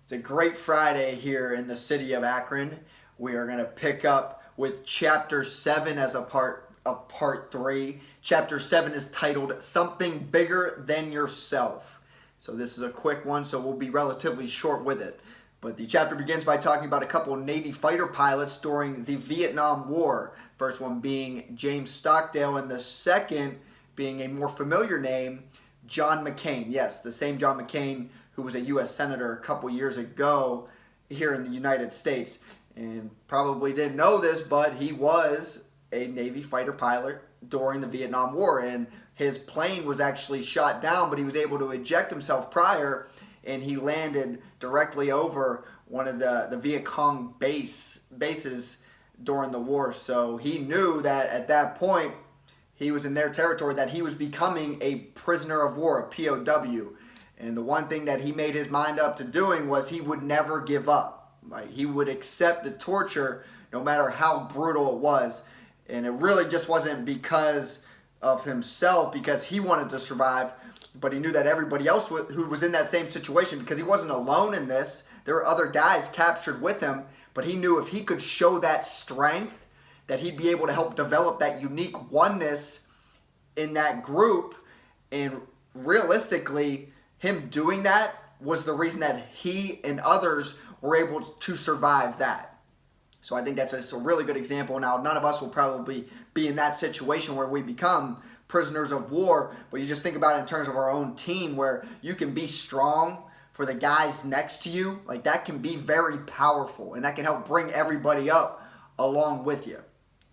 It's a great Friday here in the city of Akron. We are going to pick up with Chapter 7 as a part of Part 3. Chapter 7 is titled Something Bigger Than Yourself. So this is a quick one, so we'll be relatively short with it. But the chapter begins by talking about a couple of Navy fighter pilots during the Vietnam War. First one being James Stockdale, and the second being a more familiar name, John McCain. Yes, the same John McCain who was a U.S. Senator a couple years ago here in the United States. And probably didn't know this, but he was a Navy fighter pilot during the Vietnam War. And his plane was actually shot down, but he was able to eject himself prior, and he landed directly over one of the Viet Cong bases during the war. So he knew that at that point, he was in their territory, that he was becoming a prisoner of war, a POW. And the one thing that he made his mind up to doing was he would never give up. Right? He would accept the torture no matter how brutal it was. And it really just wasn't because of himself, because he wanted to survive, but he knew that everybody else who was in that same situation, because he wasn't alone in this. There were other guys captured with him, but he knew if he could show that strength, that he'd be able to help develop that unique oneness in that group. And realistically, him doing that was the reason that he and others were able to survive that. So I think that's just a really good example. Now, none of us will probably be in that situation where we become prisoners of war, but you just think about it in terms of our own team, where you can be strong for the guys next to you. Like, that can be very powerful, and that can help bring everybody up along with you.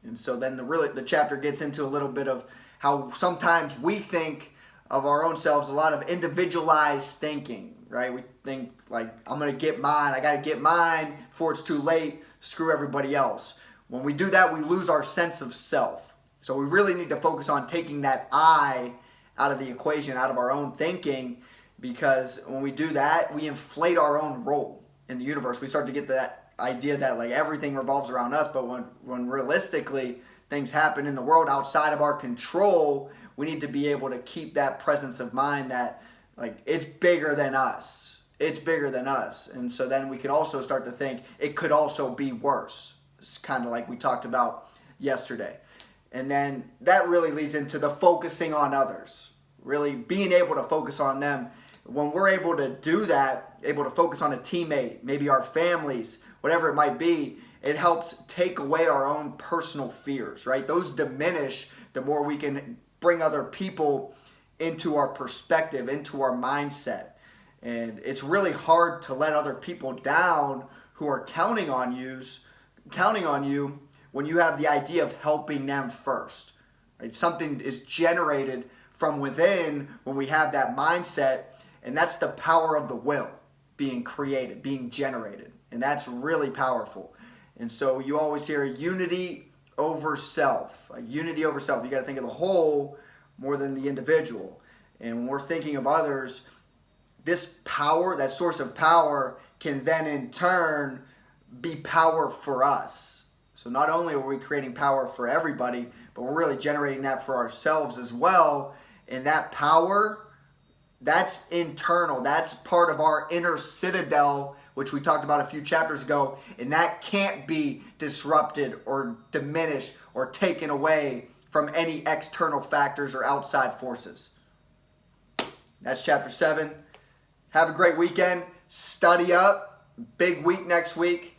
And so then the chapter gets into a little bit of how sometimes we think of our own selves, a lot of individualized thinking, right? We think like, I'm going to get mine. I got to get mine before it's too late. Screw everybody else. When we do that, we lose our sense of self. So we really need to focus on taking that I out of the equation, out of our own thinking, because when we do that, we inflate our own role in the universe. We start to get that idea that like everything revolves around us, but when realistically things happen in the world outside of our control, we need to be able to keep that presence of mind that like it's bigger than us. It's bigger than us. And so then we can also start to think it could also be worse. It's kind of like we talked about yesterday. And then that really leads into the focusing on others. Really being able to focus on them. When we're able to do that, able to focus on a teammate, maybe our families, whatever it might be, it helps take away our own personal fears, right? Those diminish the more we can bring other people into our perspective, into our mindset. And it's really hard to let other people down who are counting on you when you have the idea of helping them first. Right? Something is generated from within when we have that mindset, and that's the power of the will being created, being generated. And that's really powerful. And so you always hear unity over self. Like unity over self. You got to think of the whole more than the individual. And when we're thinking of others, this power, that source of power, can then in turn be power for us. So not only are we creating power for everybody, but we're really generating that for ourselves as well. And that power, that's internal. That's part of our inner citadel, which we talked about a few chapters ago. And that can't be disrupted or diminished or taken away from any external factors or outside forces. That's chapter 7. Have a great weekend. Study up. Big week next week.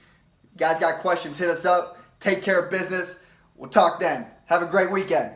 You guys got questions, hit us up. Take care of business. We'll talk then. Have a great weekend.